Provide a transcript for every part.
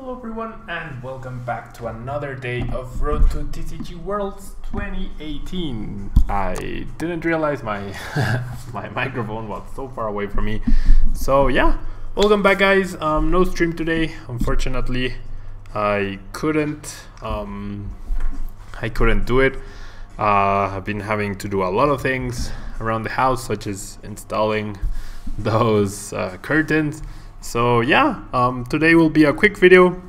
Hello everyone and welcome back to another day of Road to TCG Worlds 2018. I didn't realize my my microphone was so far away from me. So yeah, welcome back guys. No stream today, unfortunately. I couldn't do it. I've been having to do a lot of things around the house, such as installing those curtains. So yeah, today will be a quick video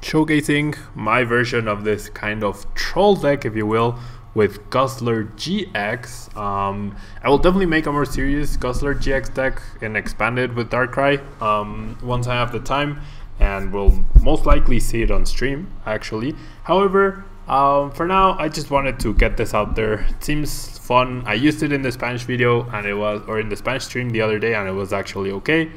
showcasing my version of this kind of troll deck, if you will, with Guzzlord GX. I will definitely make a more serious Guzzlord GX deck and expand it with Darkrai once I have the time, and we'll most likely see it on stream actually. However, for now I just wanted to get this out there. It seems fun. I used it in the Spanish video and in the Spanish stream the other day, and it was actually okay.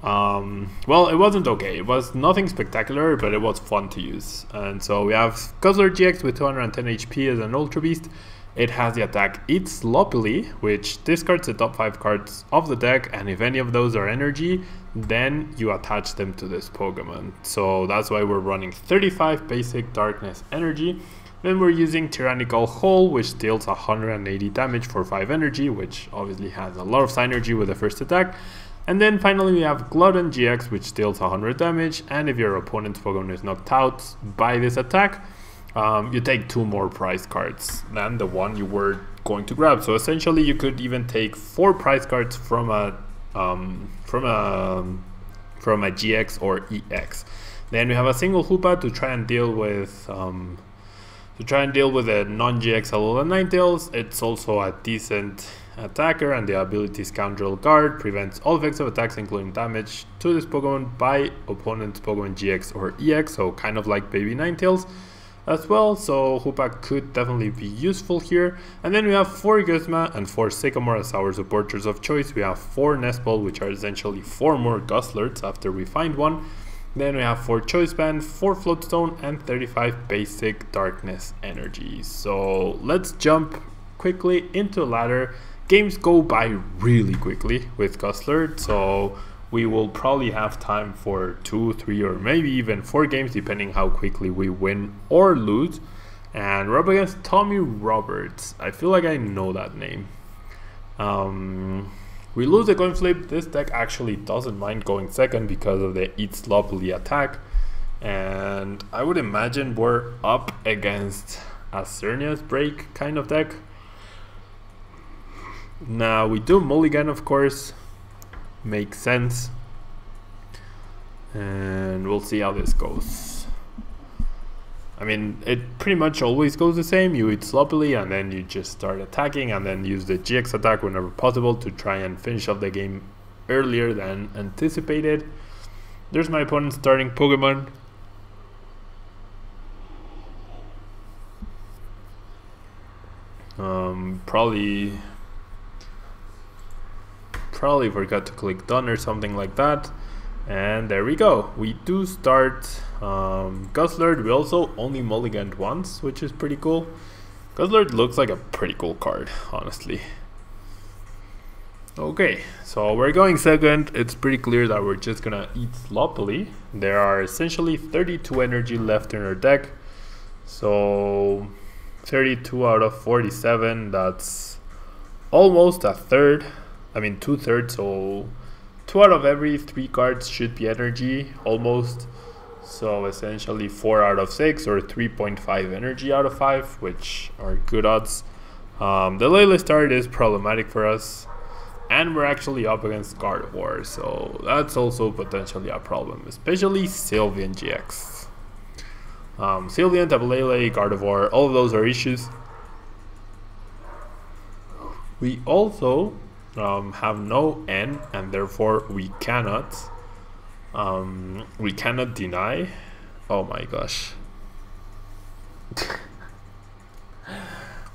Well, it wasn't okay. It was nothing spectacular, but it was fun to use. And so we have Guzzlord GX with 210 HP as an Ultra Beast. It has the attack Eat Sloppily, which discards the top 5 cards of the deck, and if any of those are energy, then you attach them to this Pokemon. So that's why we're running 35 basic Darkness energy. Then we're using Tyrannical Hole, which deals 180 damage for 5 energy, which obviously has a lot of synergy with the first attack. And then finally we have Glutton GX, which deals 100 damage, and if your opponent's Pokemon is knocked out by this attack, you take 2 more prize cards than the one you were going to grab. So essentially you could even take 4 prize cards from a GX or EX. Then we have a single Hoopa to try and deal with a non-GX Alolan Ninetales. It's also a decent attacker, and the ability Scoundrel Guard prevents all effects of attacks including damage to this Pokemon by opponent's Pokemon GX or EX, so kind of like Baby Ninetales as well. So Hoopa could definitely be useful here. And then we have 4 Guzma and 4 Sycamore as our supporters of choice. We have 4 Nestball, which are essentially 4 more Guzzlords after we find one. Then we have 4 Choice Band, 4 Floatstone, and 35 basic Darkness energy. So let's jump quickly into ladder. Games go by really quickly with Guzzlord, so we will probably have time for 2, 3, or maybe even 4 games, depending how quickly we win or lose. And we're up against Tommy Roberts. I feel like I know that name. We lose the coin flip. This deck actually doesn't mind going second because of the Eat Sloppily attack. And I would imagine we're up against a Cernia's Break kind of deck. Now we do mulligan, of course, makes sense, and we'll see how this goes. I mean, it pretty much always goes the same. You Eat Sloppily and then you just start attacking, and then use the GX attack whenever possible to try and finish off the game earlier than anticipated. There's my opponent's starting Pokemon. Probably forgot to click done or something like that, and there we go. We do start Guzzlord. We also only mulliganed once, which is pretty cool. Guzzlord looks like a pretty cool card, honestly. Okay, so we're going second. It's pretty clear that we're just gonna Eat Sloppily. There are essentially 32 energy left in our deck, so 32 out of 47, that's almost a third. I mean 2/3, so 2 out of every 3 cards should be energy, almost. So essentially 4 out of 6, or 3.5 energy out of 5, which are good odds. The Layla start is problematic for us, and we're actually up against Gardevoir, so that's also potentially a problem, especially Sylveon GX. Sylveon, Tablele, Gardevoir, all of those are issues. We also have no N, and therefore we cannot deny. Oh my gosh.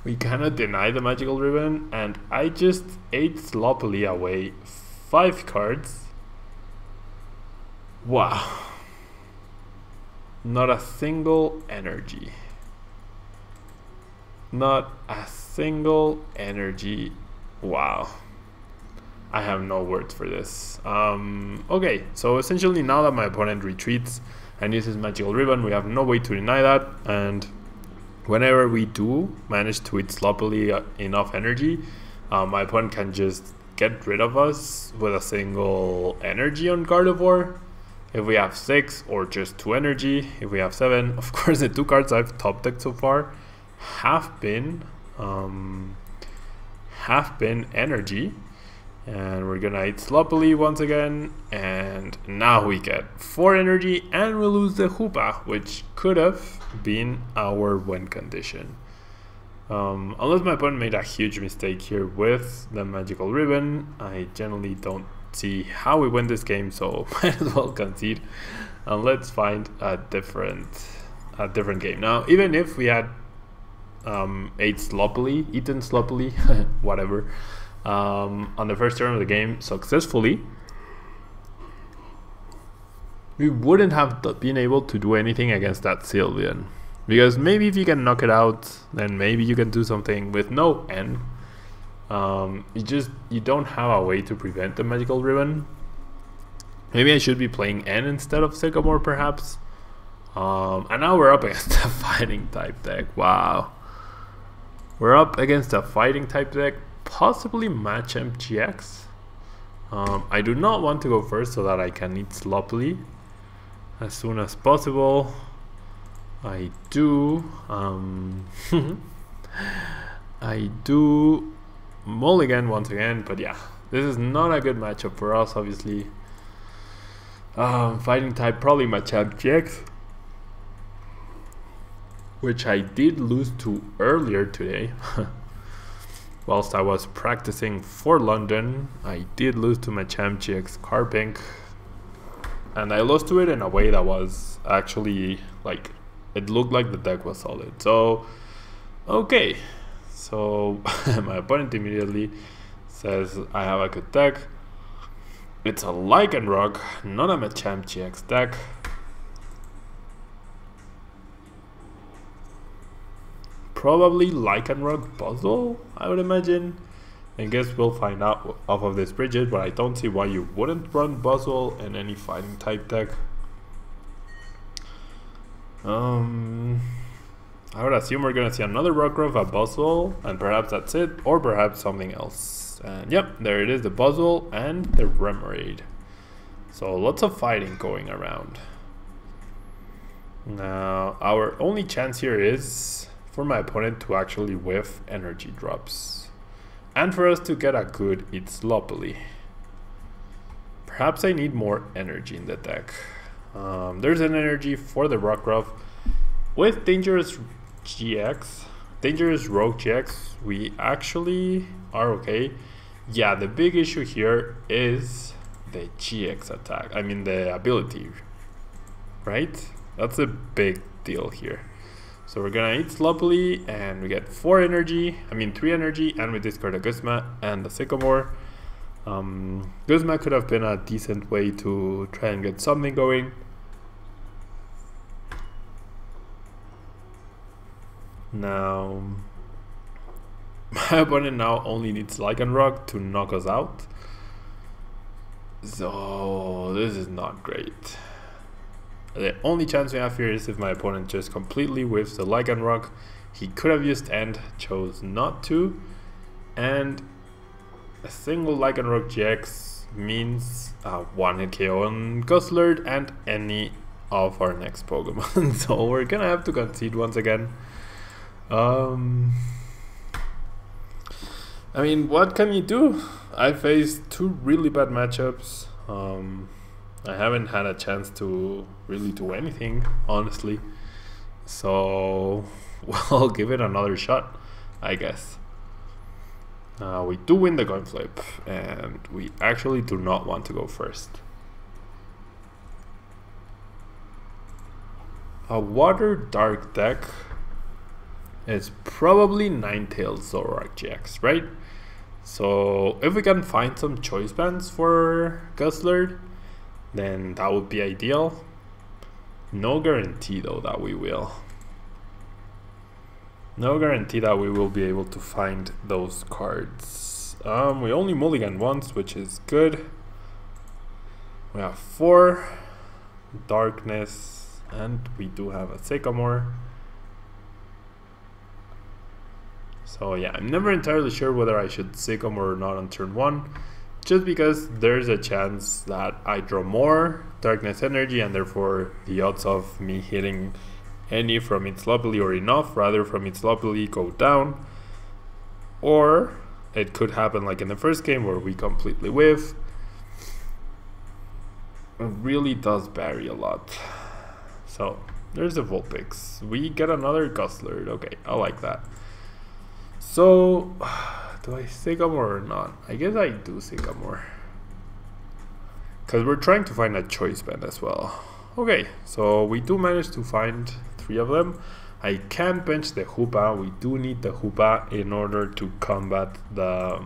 We cannot deny the Magical Ribbon, and I just ate sloppily away 5 cards. Wow. Not a single energy. Not a single energy. Wow. I have no words for this. Okay, so essentially now that my opponent retreats and uses Magical Ribbon, we have no way to deny that, and whenever we do manage to hit sloppily enough energy, my opponent can just get rid of us with a single energy on Gardevoir. If we have 6 or just 2 energy, if we have 7, of course the 2 cards I've top decked so far have been energy. And we're gonna hit sloppily once again, and now we get 4 energy and we lose the Hoopa, which could have been our win condition. Unless my opponent made a huge mistake here with the Magical Ribbon, I generally don't see how we win this game, so might as well concede and let's find a different game. Now, even if we had eaten sloppily, whatever, on the first turn of the game successfully, we wouldn't have been able to do anything against that Sylveon. Because maybe if you can knock it out, then maybe you can do something with no N. You don't have a way to prevent the Magical Ribbon. Maybe I should be playing N instead of Sycamore perhaps. And now we're up against a fighting type deck. Wow. We're up against a fighting type deck, possibly Machamp GX. I do not want to go first so that I can eat sloppily as soon as possible. I do I do mulligan once again, but yeah, this is not a good matchup for us, obviously. Fighting type, probably Machamp GX, which I did lose to earlier today. Whilst I was practicing for London, I did lose to Machamp GX Carpink, and I lost to it in a way that was actually like, it looked like the deck was solid. So, okay. So, my opponent immediately says I have a good deck. It's a Lycanroc, not a Machamp GX deck. Probably Lycanroc Buzzle, I would imagine. I guess we'll find out off of this Bridget, but I don't see why you wouldn't run Buzzle in any fighting type deck. I would assume we're gonna see another Rockruff, a Buzzle, and perhaps that's it, or perhaps something else. And yep, there it is, the Buzzle and the Remoraid. So lots of fighting going around. Now, our only chance here is for my opponent to actually whiff energy drops, and for us to get a good eat sloppily. Perhaps I need more energy in the deck. There's an energy for the Rockruff. With Dangerous Rogue GX, we actually are okay. Yeah, the big issue here is the GX attack. I mean the ability, right? That's a big deal here. So we're gonna eat sloppily and we get 3 energy, and we discard a Guzma and the Sycamore. Guzma could have been a decent way to try and get something going. Now, my opponent now only needs Lycanroc to knock us out. So this is not great. The only chance we have here is if my opponent just completely whiffs the Lycanroc. He could have used End, chose not to. And a single Lycanroc GX means a one-hit KO on Guzzlord and any of our next Pokemon. So we're gonna have to concede once again. I mean, what can you do? I faced 2 really bad matchups. I haven't had a chance to really do anything, honestly. So, we'll give it another shot, I guess. We do win the coin flip, and we actually do not want to go first. A Water Dark deck is probably Ninetales Zoroark GX, right? So if we can find some choice bands for Guzzlord, then that would be ideal. No guarantee though that we will. No guarantee that we will be able to find those cards. We only mulligan once, which is good. We have 4 darkness, and we do have a sycamore. So yeah, I'm never entirely sure whether I should sycamore or not on turn 1, just because there's a chance that I draw more darkness energy, and therefore the odds of me hitting any from its sloppily or enough rather from its sloppily go down. Or it could happen like in the first game where we completely whiff. It really does vary a lot. So there's the Vulpix. We get another Guzzlord. Okay, I like that. So do I sycamore or not? I guess I do sycamore, because we're trying to find a choice band as well. Okay, so we do manage to find 3 of them. I can bench the Hoopa. We do need the Hoopa in order to combat the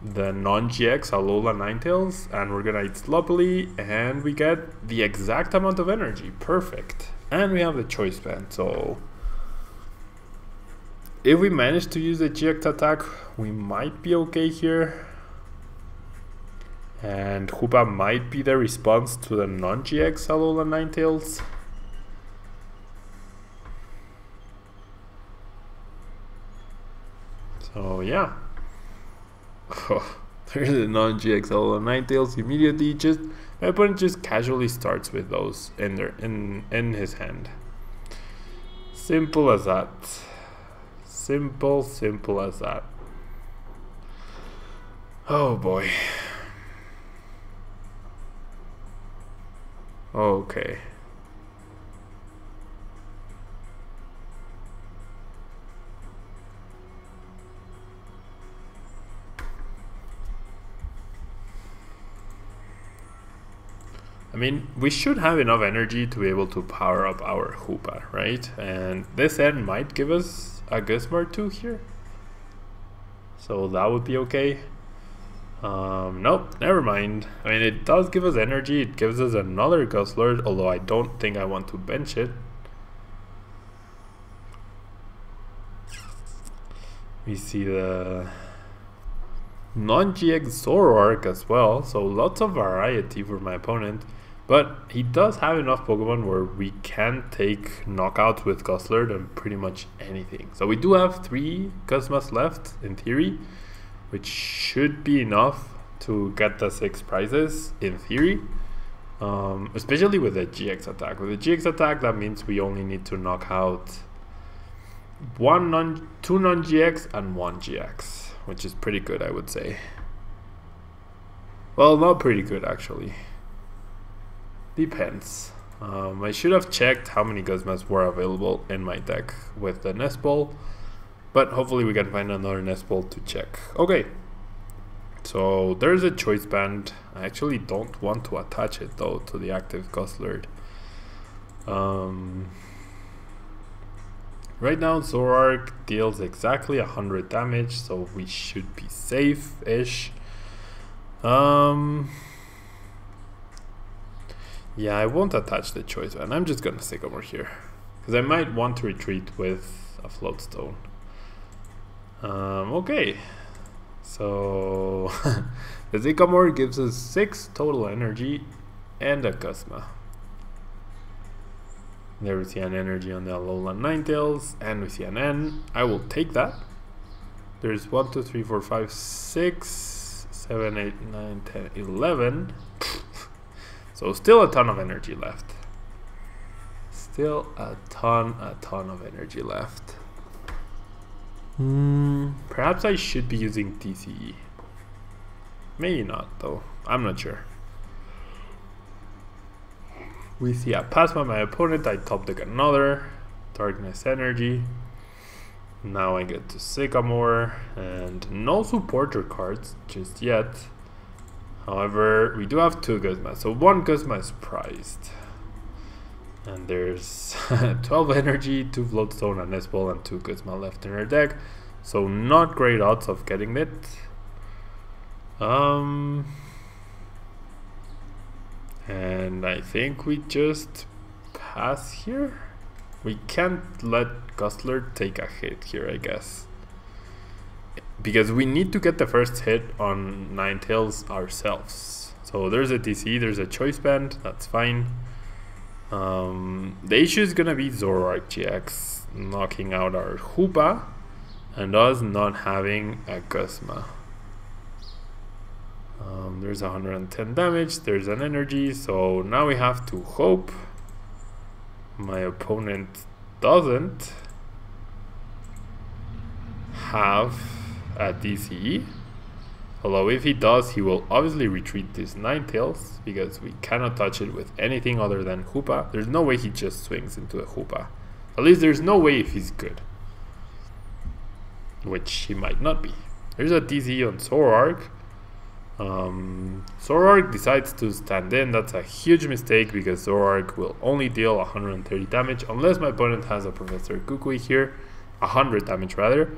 non-GX Alola Ninetales, and we're gonna eat sloppily, and we get the exact amount of energy. Perfect. And we have the choice band, so if we manage to use the GX attack, we might be okay here. And Hoopa might be the response to the non-GX Alola Ninetales. So yeah. There's the non-GX Alola Ninetales immediately. My opponent just casually starts with those in his hand. Simple as that. Simple as that. Oh boy. Okay. I mean, we should have enough energy to be able to power up our Hoopa, right? And this end might give us a Guzzlord 2 here. So that would be okay. Nope, never mind. I mean, it does give us energy. It gives us another Guzzlord, although I don't think I want to bench it. We see the non-GX Zoroark as well, so lots of variety for my opponent. But he does have enough Pokemon where we can take knockouts with Guzzlord and pretty much anything. So we do have 3 Guzmas left in theory, which should be enough to get the 6 prizes in theory. Especially with the GX attack. With the GX attack, that means we only need to knock out 2 non-GX and 1 GX, which is pretty good, I would say. Well, not pretty good actually. Depends. I should have checked how many Guzmas were available in my deck with the Nest Ball, but hopefully we can find another Nest Ball to check. Okay, so there's a choice band. I actually don't want to attach it though to the active Guzzlord. Right now Zoroark deals exactly 100 damage, so we should be safe-ish. Yeah, I won't attach the choice band. I'm just gonna Sycamore here, because I might want to retreat with a Floatstone. Okay, so the Sycamore gives us 6 total energy and a Guzma. There we see an energy on the Alola Ninetales, and we see an N. I will take that. There's 1, 2, 3, 4, 5, 6, 7, 8, 9, 10, 11. So still a ton of energy left. Still a ton of energy left. Perhaps I should be using TCG. Maybe not though. I'm not sure. We see a pass by my opponent. I top deck another Darkness Energy. Now I get to Sycamore, and no supporter cards just yet. However, we do have 2 Guzmas, so 1 Guzma is prized. And there's 12 energy, 2 Floatstone, a Nest Ball, and 2 Guzma left in her deck. So not great odds of getting it. And I think we just pass here. We can't let Guzzlord take a hit here, I guess. because we need to get the first hit on Ninetales ourselves. So there's a TC, there's a choice band, that's fine. The issue is gonna be Zoroark GX knocking out our Hoopa and us not having a Guzma. There's 110 damage, there's an energy, so now we have to hope my opponent doesn't have a DCE. Although if he does, he will obviously retreat this Ninetales because we cannot touch it with anything other than Hoopa. There's no way he just swings into a Hoopa. At least there's no way if he's good. Which he might not be. There's a DCE on Zoroark. Zoroark decides to stand in. That's a huge mistake because Zoroark will only deal 130 damage unless my opponent has a Professor Kukui here. 100 damage rather.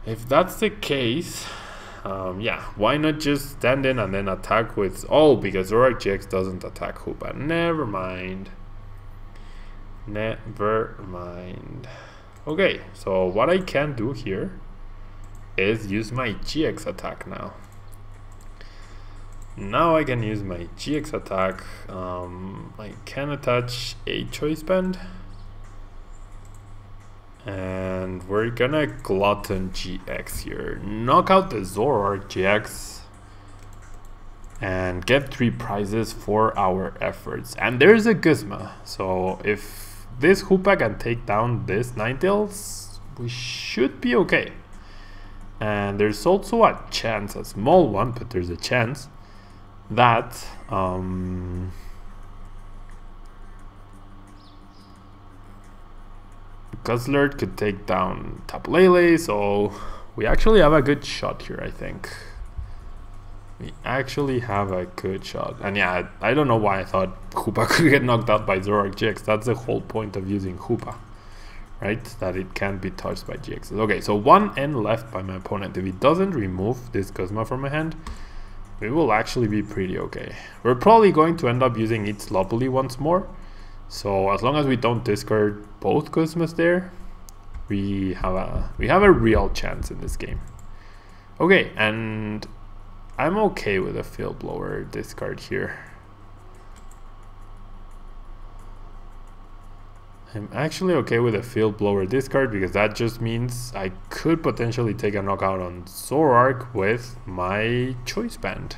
If that's the case, yeah, why not just stand in and then attack with... Oh, because Zoroark GX doesn't attack Hoopa. Never mind. Never mind. Okay, so what I can do here is use my GX attack now. Now I can use my GX attack. I can attach a choice band. And we're gonna Glutton GX here. Knock out the Zoroark GX and get 3 prizes for our efforts. And there's a Guzma. So if this Hoopa can take down this Ninetales, we should be okay. And there's also a chance, a small one, but there's a chance that Guzzlord could take down Tablele, so we actually have a good shot here, I think. We actually have a good shot. And yeah, I don't know why I thought Hoopa could get knocked out by Zoroark GX. That's the whole point of using Hoopa, right? That it can't be touched by GXs. Okay, so 1 N left by my opponent. If he doesn't remove this Guzma from my hand, we will actually be pretty okay. We're probably going to end up using Eat Sloppily once more. So as long as we don't discard both Guzmas there, we have a real chance in this game. Okay, and I'm okay with a Field Blower discard here. I'm actually okay with a Field Blower discard because that just means I could potentially take a knockout on Zoroark with my choice band.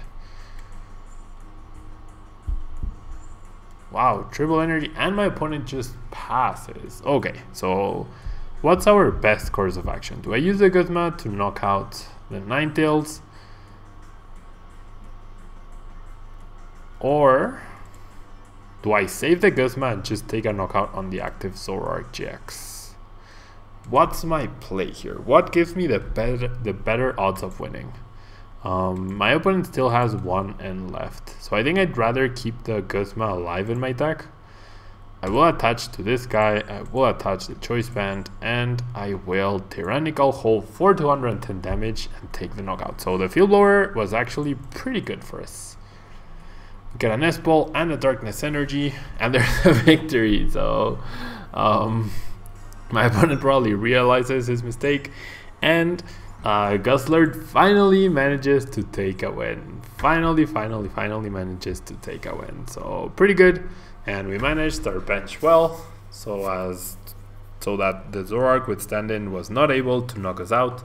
Wow, triple energy, and my opponent just passes. Okay, so what's our best course of action? Do I use the Guzma to knock out the Ninetales? Or do I save the Guzma and just take a knockout on the active Zoroark GX? What's my play here? What gives me the better odds of winning? My opponent still has 1 N left, so I think I'd rather keep the Guzma alive in my deck. I will attach to this guy, I will attach the choice band, and I will Tyrannical Hole for 210 damage and take the knockout. So the Field Blower was actually pretty good for us. Get an S-Ball and a Darkness Energy, and there's a victory. So my opponent probably realizes his mistake, and Guzzlord finally manages to take a win. Finally manages to take a win. So pretty good, and we managed our bench well, so that the Zoroark with stand-in was not able to knock us out.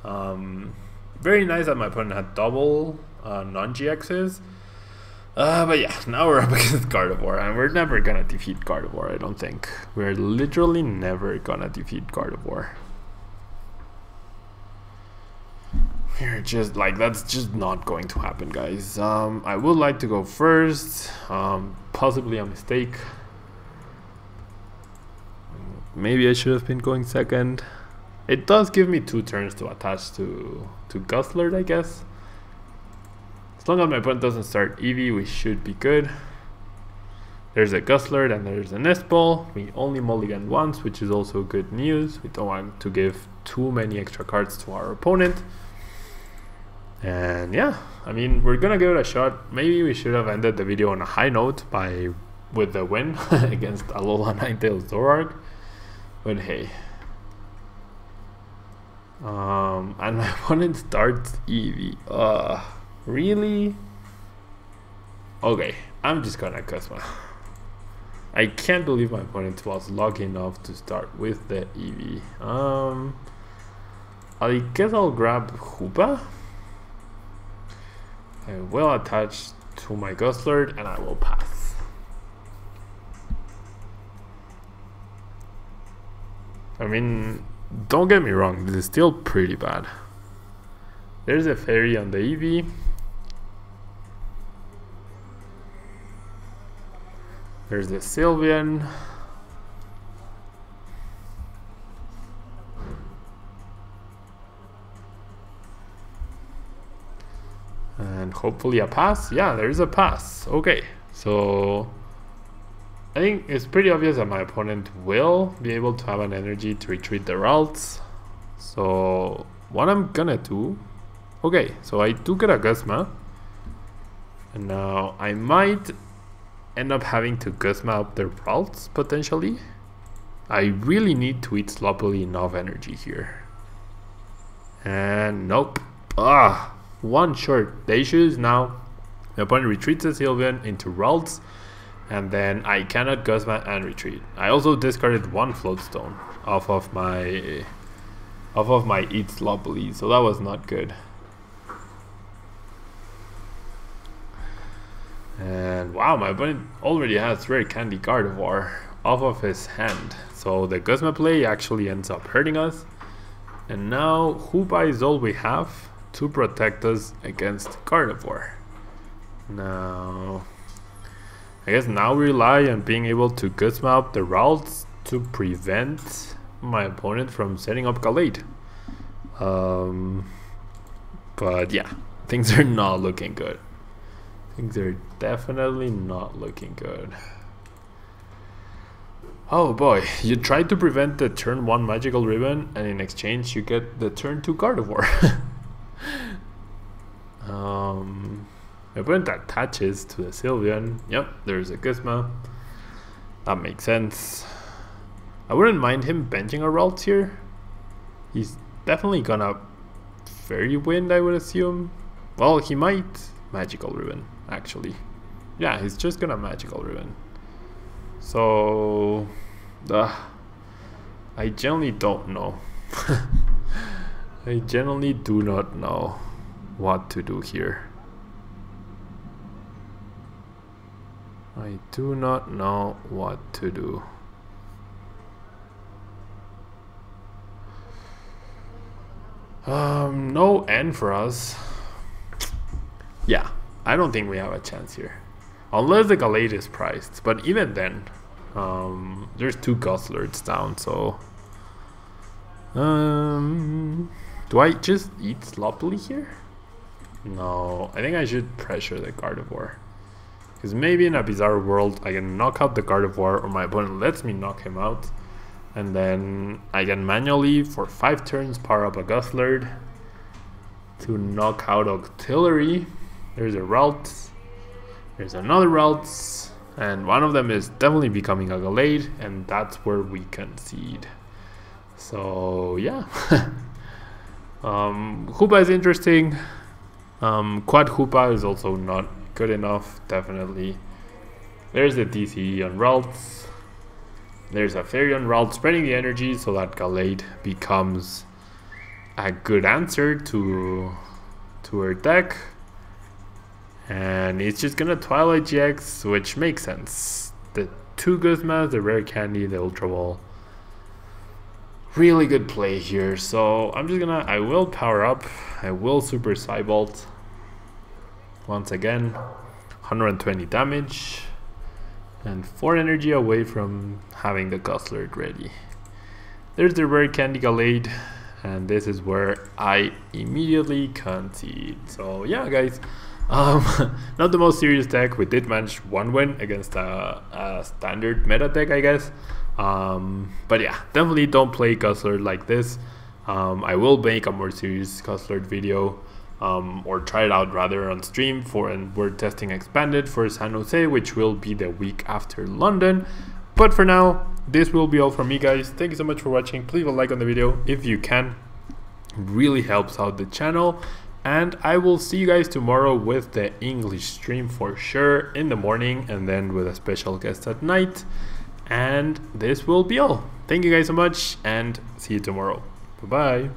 Very nice that my opponent had double non-GXs. But yeah, now we're up against Gardevoir, and we're never gonna defeat Gardevoir, I don't think. We're literally never gonna defeat Gardevoir. We're just like, that's just not going to happen, guys. I would like to go first, possibly a mistake. Maybe I should have been going second. It does give me 2 turns to attach to Guzzlord, I guess. As long as my opponent doesn't start Eevee, we should be good. There's a Guzzlord and there's a Nest-Ball. We only mulligan once, which is also good news. We don't want to give too many extra cards to our opponent. And yeah, I mean, we're gonna give it a shot. Maybe we should have ended the video on a high note with the win against Alola Ninetales Zoroark. But hey. And my opponent starts Eevee. Really? Okay, I'm just gonna Cosma. I can't believe my opponent was lucky enough to start with the Eevee. I guess I'll grab Hoopa. I will attach to my Guzzlord and I will pass. I mean, don't get me wrong, this is still pretty bad. There's a fairy on the Eevee. There's the Sylveon. And hopefully a pass. Yeah, there's a pass. Okay, so I think it's pretty obvious that my opponent will be able to have an energy to retreat the Ralts. So what I'm gonna do, okay, so I do get a Guzma, and now I might end up having to Guzma up the Ralts potentially. I really need to eat sloppily enough energy here. And nope. One short. The issue is now my opponent retreats the Sylveon into Ralts, and then I cannot Guzma and retreat. I also discarded one Floatstone off of my eat sloppily, so that was not good. And wow, my opponent already has Rare Candy Gardevoir off of his hand, so the Guzma play actually ends up hurting us. And now Hoopa is all we have to protect us against Gardevoir. Now I guess now we rely on being able to Guzma up the Ralts to prevent my opponent from setting up Gallade. But yeah, things are not looking good. Things are definitely not looking good. Oh boy, you try to prevent the turn 1 Magical Ribbon, and in exchange you get the turn 2 Gardevoir. My opponent attaches to the Sylveon. Yep, there's a Guzma. That makes sense. I wouldn't mind him benching a Ralts here. He's definitely gonna Fairy Wind, I would assume. Well, he might Magical Ribbon, actually. Yeah, he's just gonna Magical Ribbon. So I generally don't know. I generally do not know what to do here. I do not know what to do. No N for us. Yeah, I don't think we have a chance here. Unless the Gallade is priced, but even then, there's 2 Guzzlords down, so do I just eat sloppily here? No, I think I should pressure the Gardevoir, because maybe in a bizarre world I can knock out the Gardevoir, or my opponent lets me knock him out, and then I can manually for 5 turns power up a Guzzlord to knock out Octillery. There's a Ralts, there's another Ralts, and one of them is definitely becoming a Gallade, and that's where we concede. So yeah. Hoopa is interesting. Quad Hoopa is also not good enough, definitely. There's the TCG on Ralts. There's a Fairy on Ralts, spreading the energy so that Gallade becomes a good answer to her deck. And it's just gonna Twilight GX, which makes sense. The 2 Guzmas, the Rare Candy, the Ultra Ball. Really good play here. So I'm just gonna, I will power up. I will Super Cybolt. Once again, 120 damage. And 4 energy away from having the Guzzlord ready. There's the Rare Candy Gallade. And this is where I immediately concede. So yeah, guys. Not the most serious deck. We did manage 1 win against a standard meta deck, I guess. But yeah, definitely don't play Guzzlord like this. I will make a more serious Guzzlord video, or try it out rather on stream and we're testing expanded for San Jose, which will be the week after London. But for now, this will be all from me, guys. Thank you so much for watching. Please leave a like on the video if you can. really helps out the channel. And I will see you guys tomorrow with the English stream for sure in the morning, and then with a special guest at night. And this will be all. Thank you guys so much, and see you tomorrow. Bye bye.